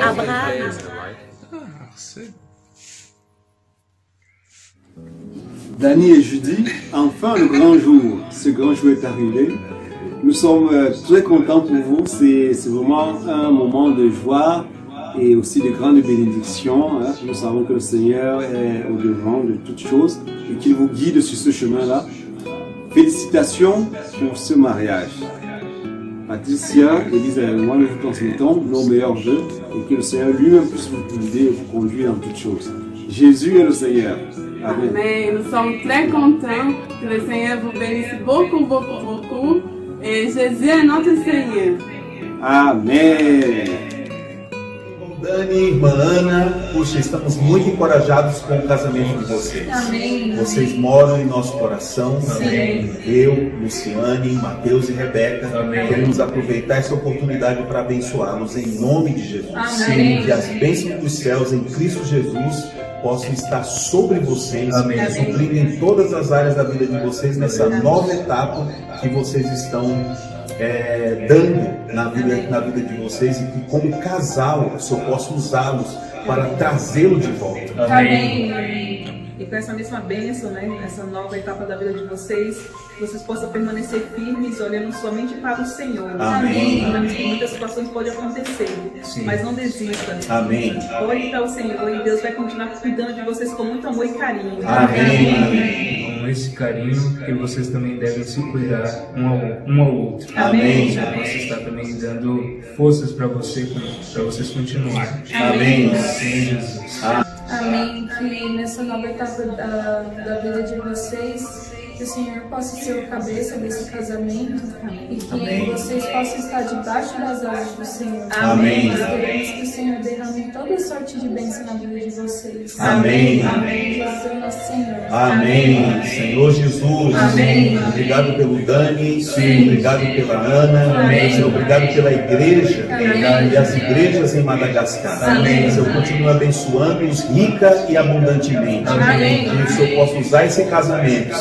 Abraham. Dani et Judy, enfin le grand jour. Ce grand jour est arrivé. Nous sommes très contents pour vous. C'est vraiment un moment de joie et aussi de grande bénédiction. Nous savons que le Seigneur est au devant de toutes choses et qu'il vous guide sur ce chemin-là. Félicitations pour ce mariage. Patricia, Élise et moi, nous vous transmettons nos meilleurs vœux et que le Seigneur lui-même puisse vous guider et vous conduire dans toutes choses. Jésus est le Seigneur. Amen. Amen. Nous sommes très contents que le Seigneur vous bénisse beaucoup, beaucoup, beaucoup. Et Jésus é nosso Senhor. Amém. Dani, irmã Ana, puxa, estamos muito encorajados com o casamento de vocês. Amém. Vocês moram em nosso coração. Amém. Eu, Luciane, Mateus e Rebeca, Amém. queremos aproveitar essa oportunidade para abençoá-los em nome de Jesus. Amém. Que as bênçãos dos céus em Cristo Jesus possam estar sobre vocês, suprindo em todas as áreas da vida de vocês nessa nova etapa que vocês estão dando na vida de vocês, e que como casal o Senhor possa usá-los para trazê-lo de volta. Amém. E com essa mesma bênção, né, essa nova etapa da vida de vocês possam permanecer firmes, olhando somente para o Senhor. Amém. Sabemos que muitas situações podem acontecer, mas não desista. Amém. Olhe para o Senhor e Deus vai continuar cuidando de vocês com muito amor e carinho. Amém. Com esse carinho que vocês também devem se cuidar um ao outro. Amém. Você possa estar também dando forças para vocês continuarem. Amém. Sim, Jesus. Amém. Que nessa nova etapa da vida de vocês, que o Senhor possa ser o cabeça desse casamento e que vocês possam estar debaixo das asas do Senhor. Amém. Nós queremos que o Senhor derrame toda sorte de bênção na vida de vocês. Amém. Amém. Jesus é nosso Senhor. Amém. Senhor Jesus. Amém. Obrigado pelo Dani. Obrigado pela Ana. Amém. Senhor, obrigado pela igreja. Amém. E as igrejas em Madagascar. Amém. Senhor, continua abençoando-os rica e abundantemente. Amém. Que o Senhor possa usar esse casamento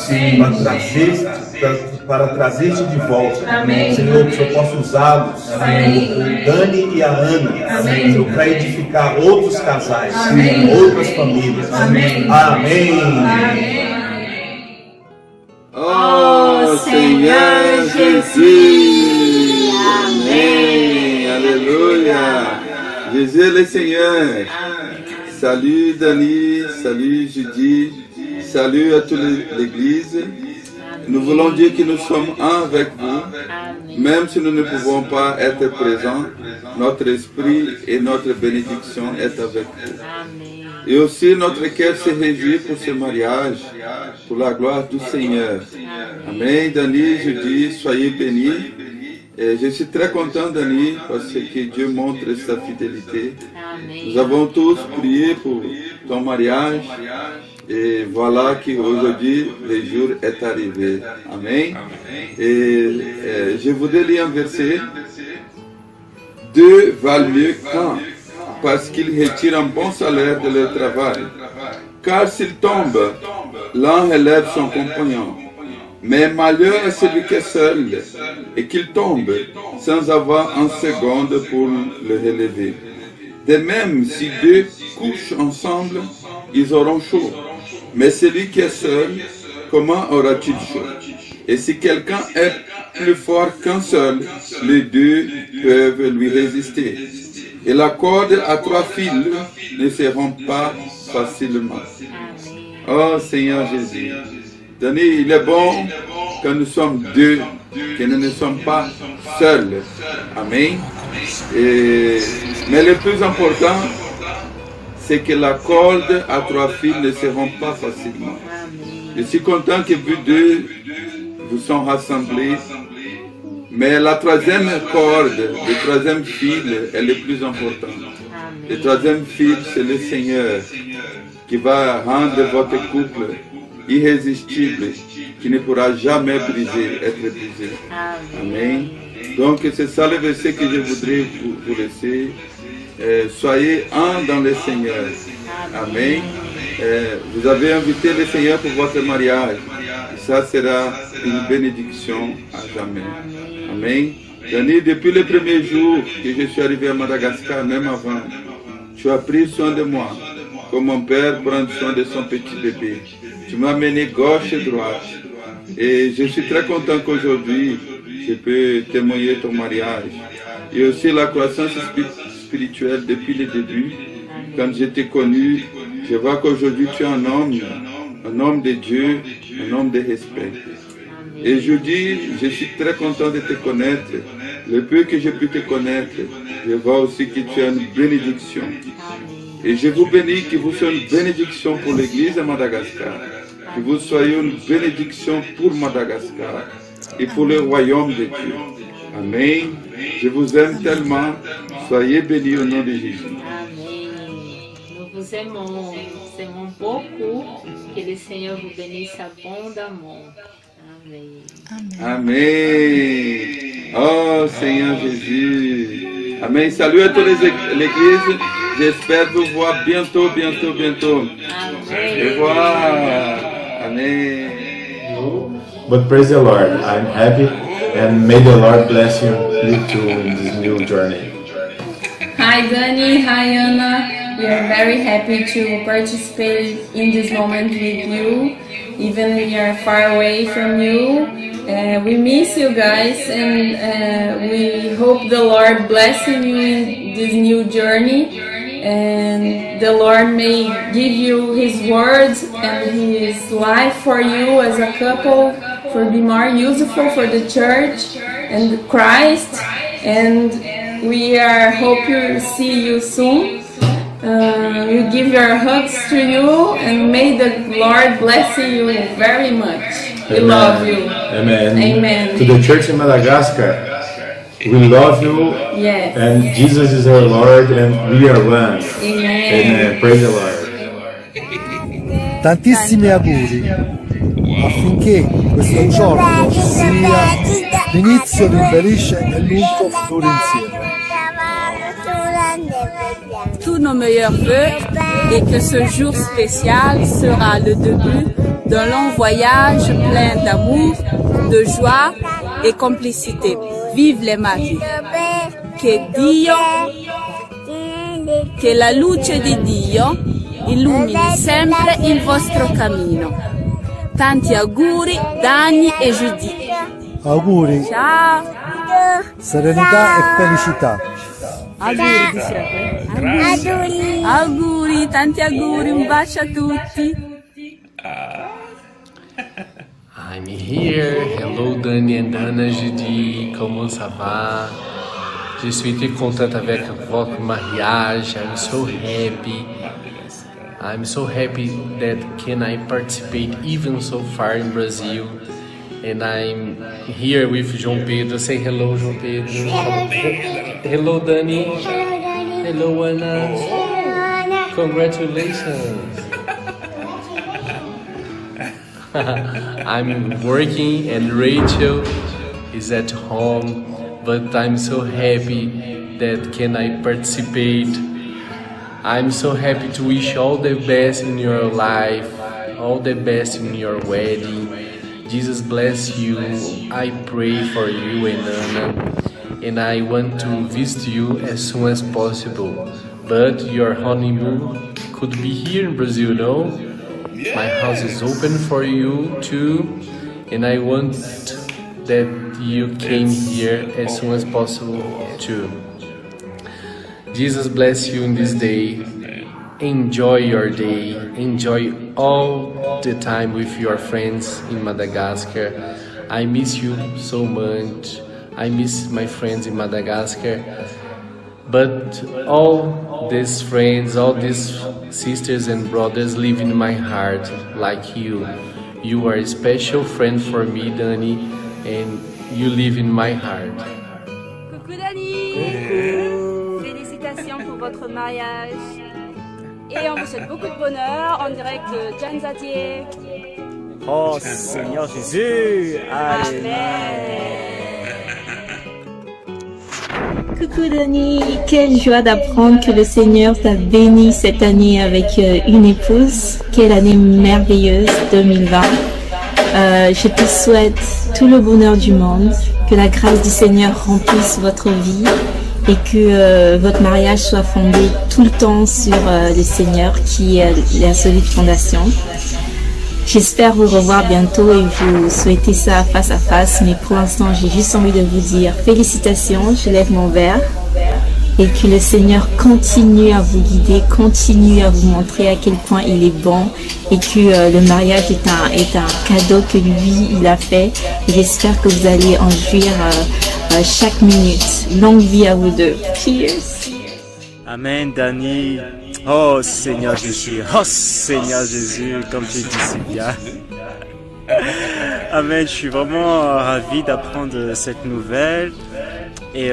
para trazer-te de volta. Amém. Senhor, que o Senhor possa usá-los, o Dani e a Ana, Amém. Senhor, para edificar outros casais, Amém. outras famílias. Amém. Amém. Oh Seigneur Jésus. Amen. Alléluia. Jésus est le Seigneur. Salut Dani, salut Judy, salut à toute l'église. Nous voulons dire que nous sommes un avec vous, même si nous ne pouvons pas être présents, notre esprit et notre bénédiction est avec vous. Et aussi notre cœur se réjouit pour ce mariage, pour la gloire du Seigneur. Amen. Dani, Judy, soyez bénis. Et je suis très content, Dani, parce que Dieu montre sa fidélité. Nous avons tous prié pour ton mariage. Et voilà qu'aujourd'hui, le jour est arrivé. Amen. Et je voudrais lire un verset. Deux valent mieux qu'un, parce qu'ils retirent un bon salaire de leur travail. Car s'ils tombent, l'un élève son compagnon. Mais malheur à celui qui est seul et qu'il tombe sans avoir un seconde pour le relever. De même, si deux couchent ensemble, ils auront chaud. Mais celui qui est seul, comment aura-t-il chaud? Et si quelqu'un est plus fort qu'un seul, les deux peuvent lui résister. Et la corde à trois fils ne se rompt pas facilement. Oh Seigneur Jésus, Dani, il est bon que nous sommes deux, que nous ne sommes pas seuls. Amen. Mais le plus important, c'est que la corde à trois fils ne se rompt pas facilement. Je suis content que vous deux vous sont rassemblés, mais la troisième corde, le troisième fil est le plus important. Le troisième fil, c'est le Seigneur qui va rendre votre couple irrésistible, qui ne pourra jamais être brisé. Amen. Donc c'est ça le verset que je voudrais vous laisser. Soyez un dans le Seigneur. Amen. Vous avez invité le Seigneur pour votre mariage. Ça sera une bénédiction à jamais. Amen. Dani, depuis le premier jour que je suis arrivé à Madagascar, même avant, tu as pris soin de moi, comme un père prend soin de son petit bébé. Tu m'as mené gauche et droite. Et je suis très content qu'aujourd'hui, je peux témoigner ton mariage. Et aussi la croissance spirituelle depuis le début. Quand je t'ai connu, je vois qu'aujourd'hui tu es un homme de Dieu, un homme de respect. Et je dis, je suis très content de te connaître. Le peu que je peux te connaître, je vois aussi que tu es une bénédiction. Et je vous bénis que vous soyez une bénédiction pour l'Église à Madagascar. Que vous soyez une bénédiction pour Madagascar et pour le royaume de Dieu. Amen. Je vous aime tellement. Soyez bénis au nom de Jésus. Nous vous aimons beaucoup. Que le Seigneur vous bénisse abondamment. Amen. Amen. Oh Seigneur Jésus. Amen. Salut à toutes l'Église. J'espère vous voir bientôt. Amen. Au revoir. Amen. But praise the Lord. I'm happy and may the Lord bless you too in this new journey. Hi Dani, hi Anna. We are very happy to participate in this moment with you. Even we are far away from you. We miss you guys and we hope the Lord bless you in this new journey. And the Lord may give you His words and His life for you as a couple, for be more useful for the church and Christ. And we hope to see you soon. We give your hugs to you and may the Lord bless you very much. We love you. Amen. Amen. To the church in Madagascar, we love you. Yes. And Jesus is our Lord and we are one. Amen. Amen. Praise the Lord. Tantissimi auguri affinché questo giorno sia l'inizio di un felice e lungo futuro insieme. Tous nos meilleurs vœux et que ce jour spécial sera le début d'un long voyage plein d'amour, de joie et complicité. Vive les maris! Che la luce di Dio illumini sempre il vostro cammino. Tanti auguri, Dani e Judy. Auguri! Ciao! Serenità e felicità. Auguri, dicete. Auguri. Auguri, tanti auguri, un bacio a tutti. I'm here. Hello, Dani and Anna, Judy. Comment ça va? Je suis très contente avec votre mariage. I'm so happy. I'm so happy that can I participate even so far in Brazil. And I'm here with João Pedro. Say hello, João Pedro. Hello, Dani. Hello, Anna. Congratulations. I'm working and Rachel is at home, but I'm so happy that can I participate. I'm so happy to wish all the best in your life, all the best in your wedding. Jesus bless you. I pray for you and Anna, and I want to visit you as soon as possible. But your honeymoon could be here in Brazil, no? My house is open for you too, and I want that you came here as soon as possible too. Jesus bless you in this day. Enjoy your day. Enjoy all the time with your friends in Madagascar. I miss you so much. I miss my friends in Madagascar. But all these friends, all these sisters and brothers live in my heart like you. You are a special friend for me, Dani, and you live in my heart. Coucou Dani! Félicitations pour votre mariage. Et on vous souhaite beaucoup de bonheur en direct de Janzatier. Oh Seigneur Jésus! Amen! Coucou Dani, quelle joie d'apprendre que le Seigneur t'a béni cette année avec une épouse. Quelle année merveilleuse 2020. Je te souhaite tout le bonheur du monde, Que la grâce du Seigneur remplisse votre vie et que votre mariage soit fondé tout le temps sur le Seigneur qui est la solide fondation. J'espère vous revoir bientôt et vous souhaiter ça face à face, mais pour l'instant j'ai juste envie de vous dire félicitations, je lève mon verre et que le Seigneur continue à vous guider, continue à vous montrer à quel point il est bon et que le mariage est un cadeau que lui il a fait et j'espère que vous allez en jouir chaque minute. Longue vie à vous deux. Cheers. Amen, Dani. Oh Seigneur Jésus, oh Seigneur Jésus, comme tu dis si bien. Amen, je suis vraiment ravi d'apprendre cette nouvelle. Et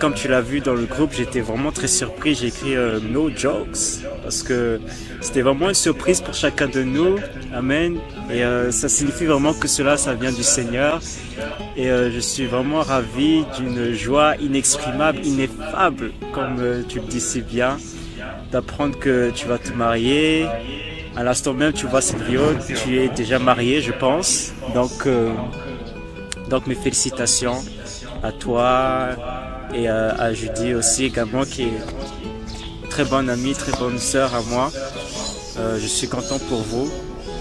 comme tu l'as vu dans le groupe, j'étais vraiment très surpris. J'ai écrit no jokes parce que c'était vraiment une surprise pour chacun de nous. Amen. Et ça signifie vraiment que cela, ça vient du Seigneur. Et je suis vraiment ravi d'une joie inexprimable, ineffable, comme tu le dis si bien, d'apprendre que tu vas te marier. À l'instant même, tu vois cette vidéo, tu es déjà marié, je pense. Donc mes félicitations à toi et à Judy aussi également, qui est une très bonne amie, très bonne sœur à moi. Je suis content pour vous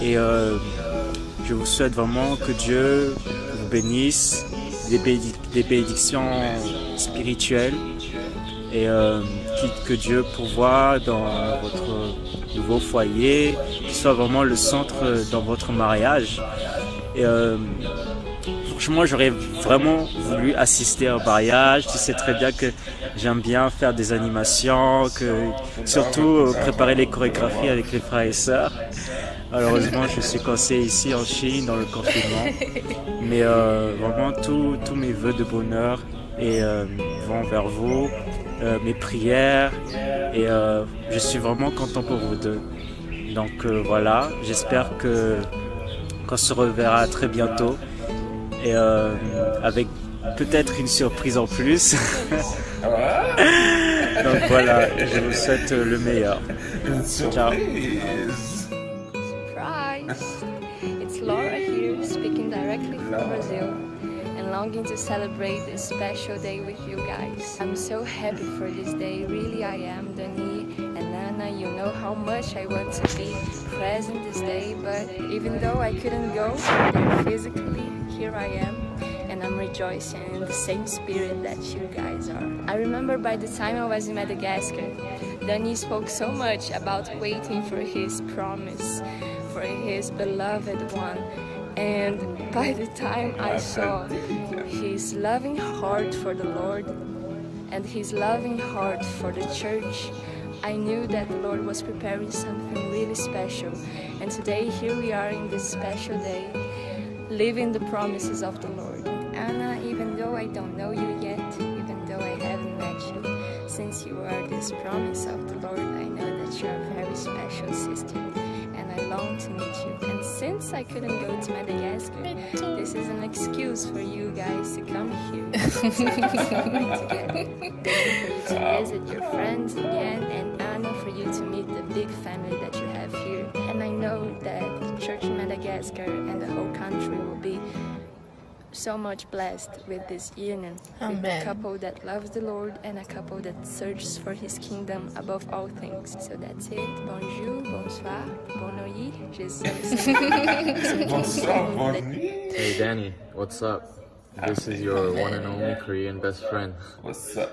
et je vous souhaite vraiment que Dieu vous bénisse, des bénédictions spirituelles et que Dieu pourvoie dans votre nouveau foyer, qu'il soit vraiment le centre dans votre mariage. Et franchement, j'aurais vraiment voulu assister au mariage. Tu sais très bien que j'aime bien faire des animations, surtout préparer les chorégraphies avec les frères et sœurs. Malheureusement, je suis coincé ici en Chine dans le confinement. Mais vraiment, tous mes vœux de bonheur vont vers vous, mes prières. Et je suis vraiment content pour vous deux. Donc voilà, j'espère qu'on se reverra très bientôt. Et avec peut-être une surprise en plus. Donc voilà, je vous souhaite le meilleur. Ciao. Surprise! It's Laura here, speaking directly from Brazil and longing to celebrate this special day with you guys. I'm so happy for this day, really I am. Dani and Nana, you know how much I want to be present this day, but even though I couldn't go there physically, here I am, and I'm rejoicing in the same spirit that you guys are. I remember by the time I was in Madagascar, Dani spoke so much about waiting for his promise, for his beloved one. And by the time I saw his loving heart for the Lord and his loving heart for the church, I knew that the Lord was preparing something really special. And today, here we are in this special day, living the promises of the Lord. Anna, even though I don't know you yet, even though I haven't met you, since you are this promise of the Lord, I know that you're a very special sister, and I long to meet you. And since I couldn't go to Madagascar, this is an excuse for you guys to come here. So together. For you to visit your friends again, and Anna, for you to meet the big family that you have here. And I know that the church in Madagascar and the whole country will be so much blessed with this union. Amen. With a couple that loves the Lord and a couple that searches for His kingdom above all things. So that's it. Bonjour, bonsoir, bon nuit, Jesus. Bonsoir, bon nuit. Hey Danny, what's up? This is your one and only Korean best friend. What's up?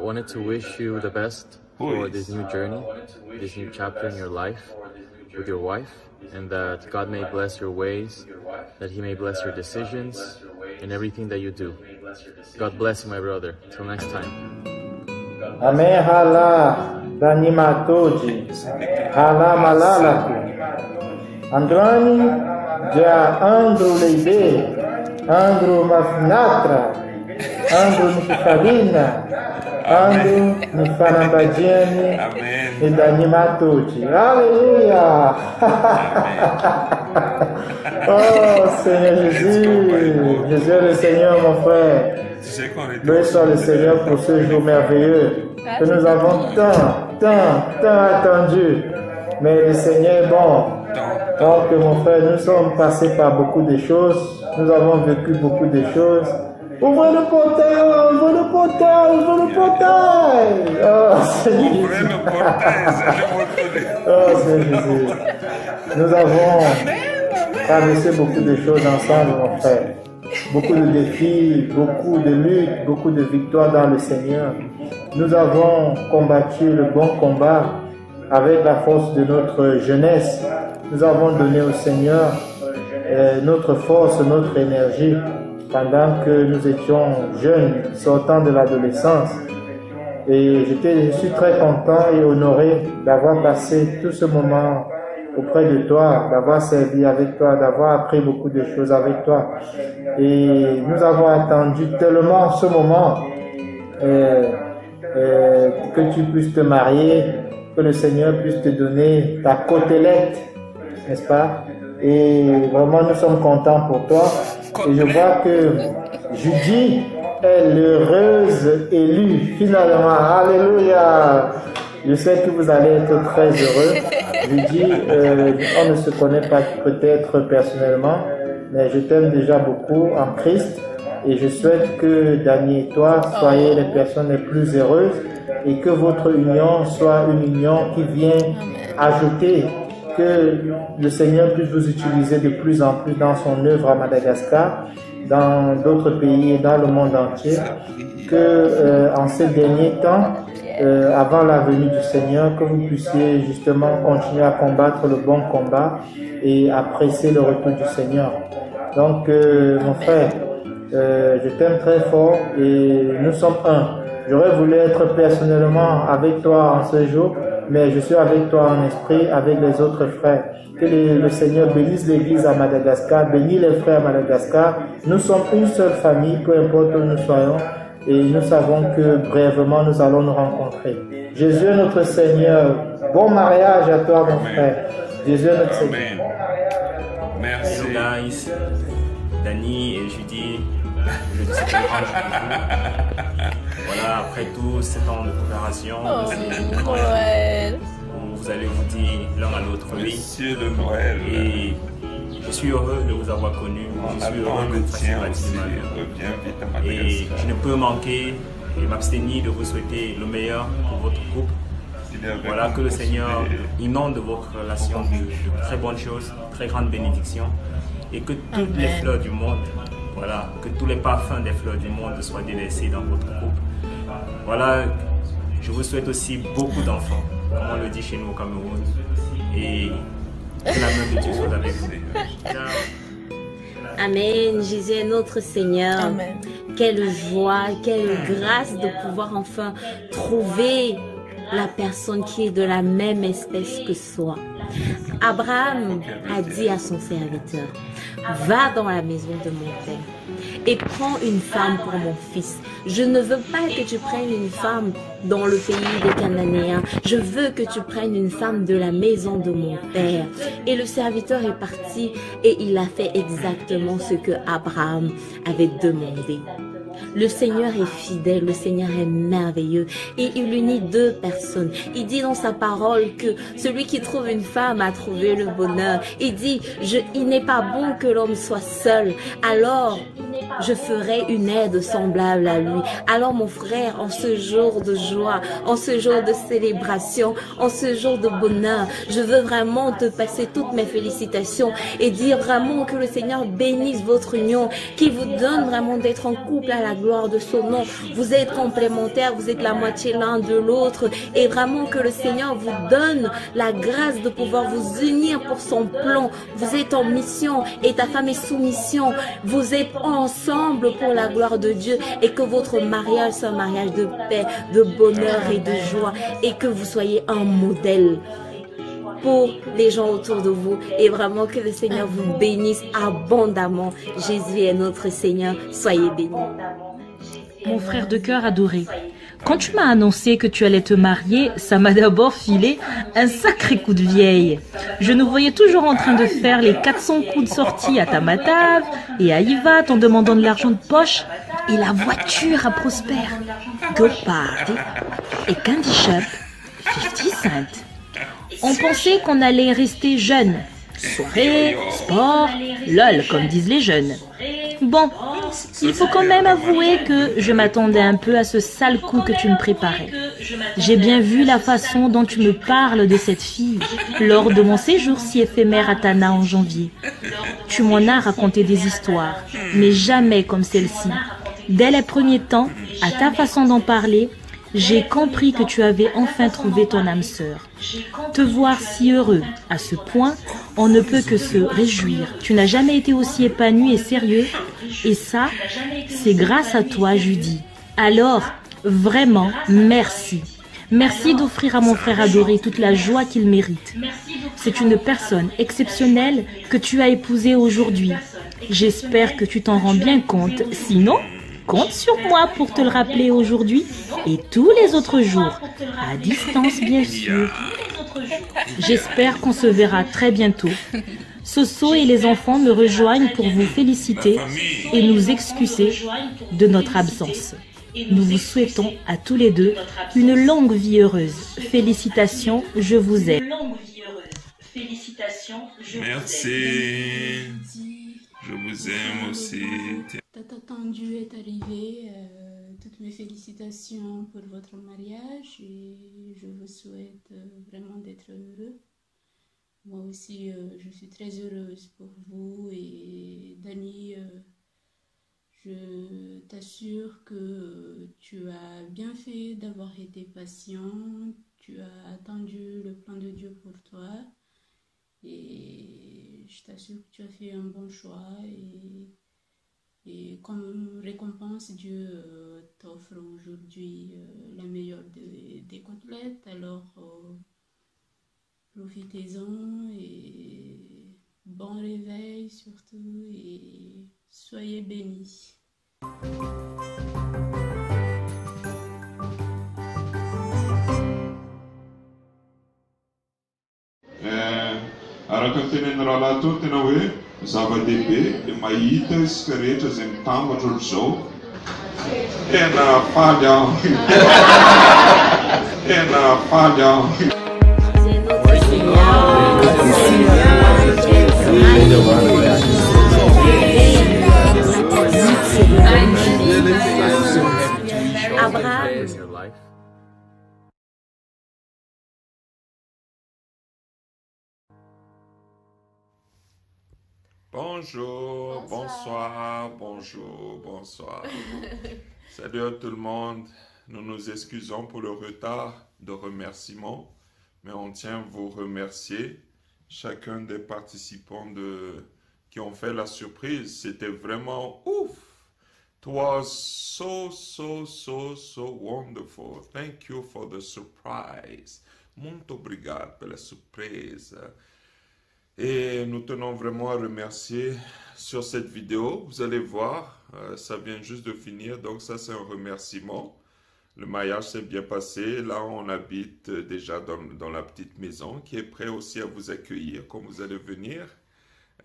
Wanted to wish you the best for this new journey, this new chapter in your life with your wife, and that God may bless your ways, that He may bless your decisions and everything that you do. God bless you, my brother. Till next time. Amen. Hala Dani Matoji, Hala Malala, Andrani, Ja Andrew Leide, Andrew Mafinatra, Andrew Nifikalina, Andrew Nifanambadiani e Dani Matoji. Aleluia! Oh Seigneur Jésus, Jésus est le Seigneur mon frère. Béni soit le Seigneur pour ce jour merveilleux que nous avons tant attendu. Mais le Seigneur est bon. Donc mon frère, nous sommes passés par beaucoup de choses, nous avons vécu beaucoup de choses. Ouvrez le portail, ouvrez le portail, ouvrez le portail. Oh, Seigneur Jésus. Oh, Seigneur Jésus. Nous avons traversé beaucoup de choses ensemble, mon frère. Beaucoup de défis, beaucoup de luttes, beaucoup de victoires dans le Seigneur. Nous avons combattu le bon combat avec la force de notre jeunesse. Nous avons donné au Seigneur notre force, notre énergie pendant que nous étions jeunes, sortant de l'adolescence. Et je suis très content et honoré d'avoir passé tout ce moment auprès de toi, d'avoir servi avec toi, d'avoir appris beaucoup de choses avec toi. Et nous avons attendu tellement ce moment que tu puisses te marier, que le Seigneur puisse te donner ta côtelette, n'est-ce pas? Et vraiment, nous sommes contents pour toi. Et je vois que Judy est l'heureuse élue, finalement. Alléluia! Je sais que vous allez être très heureux. Judy, on ne se connaît pas peut-être personnellement, mais je t'aime déjà beaucoup en Christ. Et je souhaite que Dany et toi soyez les personnes les plus heureuses et que votre union soit une union qui vient ajouter, que le Seigneur puisse vous utiliser de plus en plus dans son œuvre à Madagascar, dans d'autres pays et dans le monde entier, que en ces derniers temps, avant la venue du Seigneur, que vous puissiez justement continuer à combattre le bon combat et apprécier le retour du Seigneur. Donc, mon frère, je t'aime très fort et nous sommes un. J'aurais voulu être personnellement avec toi en ce jour, mais je suis avec toi en esprit, avec les autres frères. Que le Seigneur bénisse l'Église à Madagascar, bénisse les frères à Madagascar. Nous sommes une seule famille, peu importe où nous soyons, et nous savons que brièvement nous allons nous rencontrer. Jésus est notre Seigneur. Bon mariage à toi, mon frère. Jésus est notre Seigneur. Merci. Hello guys, Dany et Judy, je te souhaite un grand jour. Voilà, après tout 7 ans de coopération, c'est Noël. Vous allez vous dire l'un à l'autre oui. Et je suis heureux de vous avoir connu. Je suis heureux que vous fassiez partie de ma vie. Et je ne peux manquer et m'abstenir de vous souhaiter le meilleur pour votre couple. Voilà, que le Seigneur inonde votre relation de très bonnes choses, très grandes bénédictions. Et que toutes les fleurs du monde, voilà, que tous les parfums des fleurs du monde soient délaissés dans votre couple. Voilà, je vous souhaite aussi beaucoup d'enfants, comme on le dit chez nous au Cameroun. Et que la main de Dieu soit avec vous. Amen. Jésus est notre Seigneur. Amen. Quelle joie, quelle grâce de pouvoir enfin trouver la personne qui est de la même espèce que soi. Abraham a dit à son serviteur, va dans la maison de mon père et prends une femme pour mon fils. Je ne veux pas que tu prennes une femme dans le pays des Cananéens. Je veux que tu prennes une femme de la maison de mon père. Et le serviteur est parti et il a fait exactement ce que Abraham avait demandé. Le Seigneur est fidèle, le Seigneur est merveilleux et il unit deux personnes. Il dit dans sa parole que celui qui trouve une femme a trouvé le bonheur. Il dit, il n'est pas bon que l'homme soit seul, alors je ferai une aide semblable à lui. Alors mon frère, en ce jour de joie, en ce jour de célébration, en ce jour de bonheur, je veux vraiment te passer toutes mes félicitations et dire vraiment que le Seigneur bénisse votre union, qu'il vous donne vraiment d'être en couple à la gloire de son nom. Vous êtes complémentaires, vous êtes la moitié l'un de l'autre et vraiment que le Seigneur vous donne la grâce de pouvoir vous unir pour son plan. Vous êtes en mission et ta femme est sous mission. Vous êtes ensemble pour la gloire de Dieu et que votre mariage soit un mariage de paix, de bonheur et de joie et que vous soyez un modèle pour les gens autour de vous et vraiment que le Seigneur vous bénisse abondamment. Jésus est notre Seigneur, soyez bénis. Mon frère de cœur adoré, quand tu m'as annoncé que tu allais te marier, ça m'a d'abord filé un sacré coup de vieille. Je nous voyais toujours en train de faire les 400 coups de sortie à Tamatave et à Ivat en demandant de l'argent de poche et la voiture à Prosper. Go Party et Candy Shop, 50 cents. On pensait qu'on allait rester jeunes. Soirée, sport, lol, comme disent les jeunes. Bon, Il faut quand même avouer que je m'attendais un peu à ce sale coup que tu me préparais. J'ai bien vu la façon dont tu me parles de cette fille lors de mon séjour si éphémère à Tana en janvier. Tu m'en as raconté des histoires, mais jamais comme celle-ci. Dès les premiers temps, à ta façon d'en parler, j'ai compris que tu avais enfin trouvé ton âme sœur. Te voir si heureux, à ce point, on ne peut que se réjouir. Tu n'as jamais été aussi épanoui et sérieux. Et ça, c'est grâce à toi, Judy. Alors, vraiment, merci. Merci d'offrir à mon frère adoré toute la joie qu'il mérite. C'est une personne exceptionnelle que tu as épousée aujourd'hui. J'espère que tu t'en rends bien compte. Sinon, compte sur moi pour te le rappeler aujourd'hui et tous les autres jours, à distance bien sûr. J'espère qu'on se verra très bientôt. Soso et les enfants me rejoignent pour vous féliciter et nous excuser de notre absence. Nous vous souhaitons à tous les deux une longue vie heureuse. Félicitations, je vous aime. Merci. Je vous aime aussi. Tata Tendu est arrivé. Toutes mes félicitations pour votre mariage et je vous souhaite vraiment d'être heureux. Moi aussi, je suis très heureuse pour vous et Dani, je t'assure que tu as bien fait d'avoir été patient. Tu as attendu le plan de Dieu pour toi. Et je t'assure que tu as fait un bon choix et comme récompense, Dieu t'offre aujourd'hui la meilleure des côtelettes. Alors profitez-en et bon réveil surtout et soyez bénis. Araka tenen'ny rahalahy tao tena hoe zava-dehibe dia mahita isika rehetra izay mitambatra ohatr'izao tena faly aho tena faly aho. Bonjour, bonsoir, bonjour, bonsoir. Salut à tout le monde. Nous nous excusons pour le retard de remerciement, mais on tient à vous remercier, chacun des participants qui ont fait la surprise. C'était vraiment ouf. It was so wonderful. Thank you for the surprise. Muito obrigado pela surpresa. Et nous tenons vraiment à remercier sur cette vidéo. Vous allez voir, ça vient juste de finir, donc ça c'est un remerciement. Le mariage s'est bien passé. Là, on habite déjà dans la petite maison qui est prête aussi à vous accueillir quand vous allez venir.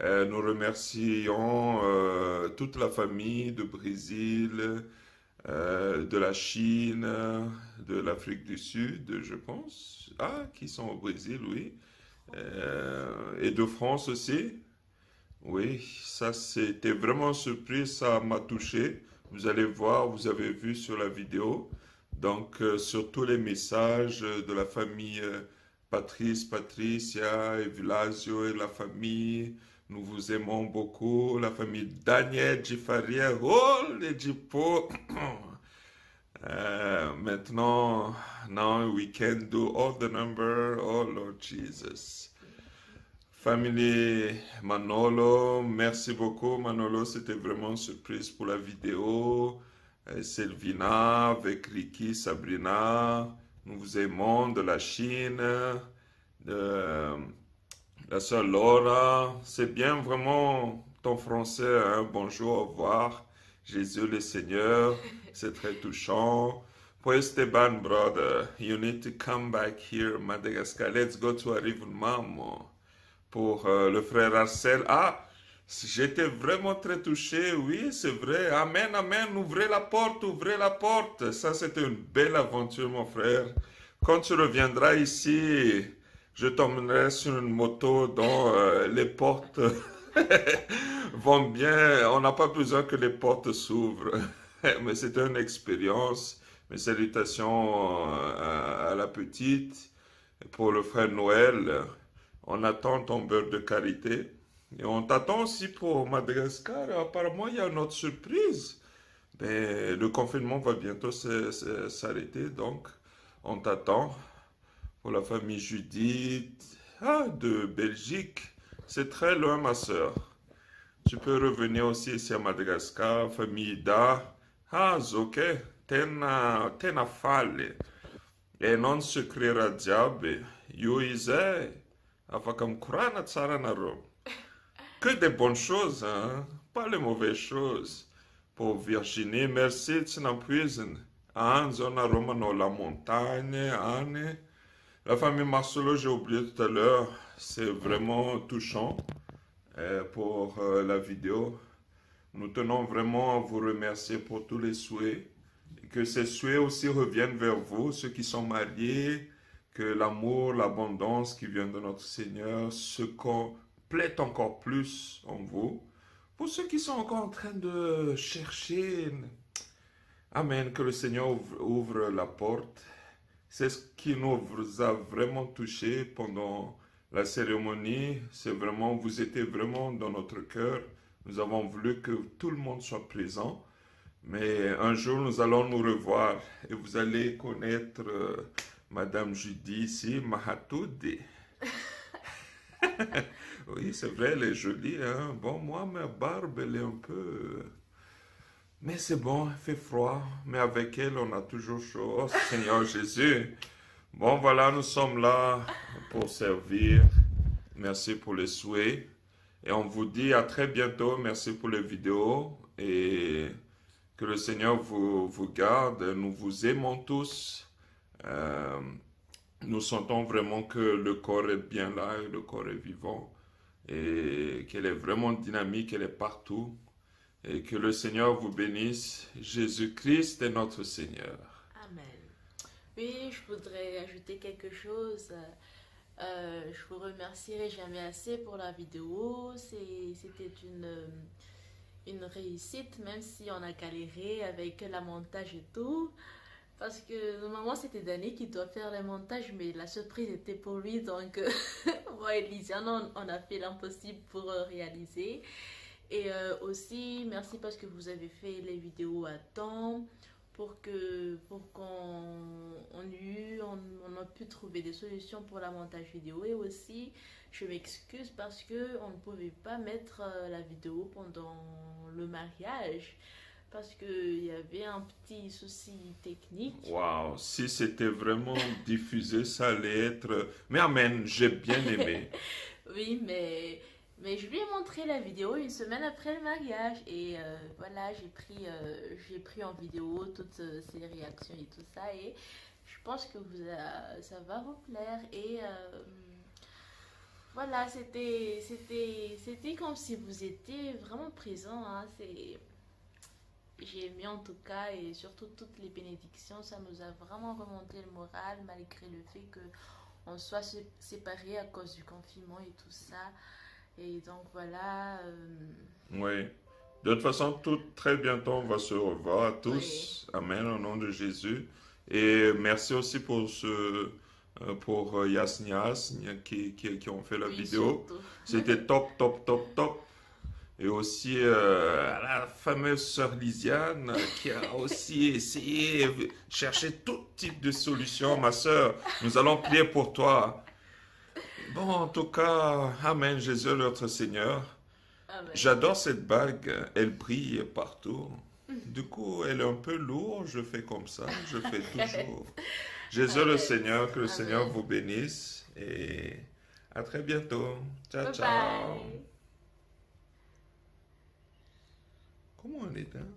Nous remercions toute la famille du Brésil, de la Chine, de l'Afrique du Sud, je pense. Ah, qui sont au Brésil, oui. Et de France aussi. Oui, ça c'était vraiment surprise, ça m'a touché. Vous allez voir, vous avez vu sur la vidéo. Donc sur tous les messages de la famille Patrice, Patricia et Vilasio et la famille, nous vous aimons beaucoup. La famille Daniel Gifaria, oh les Gipo. Maintenant, now we can do all the number, oh Lord Jesus. Famille Manolo, merci beaucoup Manolo, c'était vraiment une surprise pour la vidéo. Selvina, avec Ricky, Sabrina, nous vous aimons, de la Chine, de la sœur Laura. C'est bien vraiment ton français, hein? Bonjour, au revoir. Jésus le Seigneur, c'est très touchant. Pour Esteban, brother, you need to come back here, Madagascar. Let's go to Arrivumamo. Pour le frère Arcel, ah, j'étais vraiment très touché, oui, c'est vrai. Amen, amen, ouvrez la porte, ouvrez la porte. Ça, c'était une belle aventure, mon frère. Quand tu reviendras ici, je t'emmènerai sur une moto dans les portes vont bien. On n'a pas besoin que les portes s'ouvrent. Mais c'est une expérience. Mes salutations à la petite. Pour le frère Noël, on attend ton beurre de karité. Et on t'attend aussi pour Madagascar. Apparemment, il y a une autre surprise. Ben, le confinement va bientôt s'arrêter, donc on t'attend. Pour la famille Judith, de Belgique, c'est très loin, ma soeur. Tu peux revenir aussi ici à Madagascar, famille Ida. Ok, tena fale. Et non secret radiabe, yuize, afakam kurana tsaranaro. Que des bonnes choses, hein? Pas les mauvaises choses. Pour Virginie, merci, tu n'en puises. Zona Romano, la montagne, Anne. La famille Marcelo, j'ai oublié tout à l'heure, c'est vraiment touchant pour la vidéo. Nous tenons vraiment à vous remercier pour tous les souhaits. Et que ces souhaits aussi reviennent vers vous, ceux qui sont mariés, que l'amour, l'abondance qui vient de notre Seigneur se complète encore plus en vous. Pour ceux qui sont encore en train de chercher, Amen, que le Seigneur ouvre la porte. C'est ce qui nous a vraiment touchés pendant la cérémonie. C'est vraiment, vous étiez vraiment dans notre cœur. Nous avons voulu que tout le monde soit présent. Mais un jour, nous allons nous revoir et vous allez connaître Madame Judy ici, Mahatoudi. Oui, c'est vrai, elle est jolie. Hein? Bon, moi, ma barbe, elle est un peu... Mais c'est bon, il fait froid. Mais avec elle, on a toujours chaud. Oh, Seigneur Jésus. Bon, voilà, nous sommes là pour servir. Merci pour les souhaits. Et on vous dit à très bientôt. Merci pour les vidéos. Et que le Seigneur vous garde. Nous vous aimons tous. Nous sentons vraiment que le corps est bien là, et le corps est vivant. Et qu'elle est vraiment dynamique, elle est partout. Et que le Seigneur vous bénisse. Jésus-Christ est notre Seigneur. Amen. Oui, je voudrais ajouter quelque chose. Je vous remercierai jamais assez pour la vidéo. C'était une réussite, même si on a galéré avec le montage et tout. Parce que normalement c'était Danny qui doit faire le montage, mais la surprise était pour lui. Donc moi et Lisiane, on a fait l'impossible pour réaliser. Et aussi, merci parce que vous avez fait les vidéos à temps. Pour qu'on a pu trouver des solutions pour la montage vidéo. Et aussi, je m'excuse parce qu'on ne pouvait pas mettre la vidéo pendant le mariage. Parce qu'il y avait un petit souci technique. Waouh, si c'était vraiment diffusé, ça allait être... Mais amen, j'ai bien aimé. Oui, mais je lui ai montré la vidéo une semaine après le mariage. Et voilà, j'ai pris en vidéo toutes ces réactions et tout ça. Et je pense que ça va vous plaire. Et voilà, c'était comme si vous étiez vraiment présent. Hein. J'ai aimé en tout cas, et surtout toutes les bénédictions, ça nous a vraiment remonté le moral malgré le fait qu'on soit séparés à cause du confinement et tout ça. Et donc voilà. Oui. De toute façon, très bientôt, on va se revoir à tous. Oui. Amen, au nom de Jésus. Et merci aussi pour Yasnias qui ont fait la vidéo. C'était top. Et aussi la fameuse sœur Lisiane qui a aussi essayé de chercher tout type de solutions. Ma sœur, nous allons prier pour toi. Bon, en tout cas, Amen, Jésus notre Seigneur. J'adore cette bague, elle brille partout. Du coup, elle est un peu lourde, je fais comme ça, je fais toujours. Jésus le Seigneur, que le Seigneur vous bénisse et à très bientôt. Ciao, ciao. Comment on est, hein?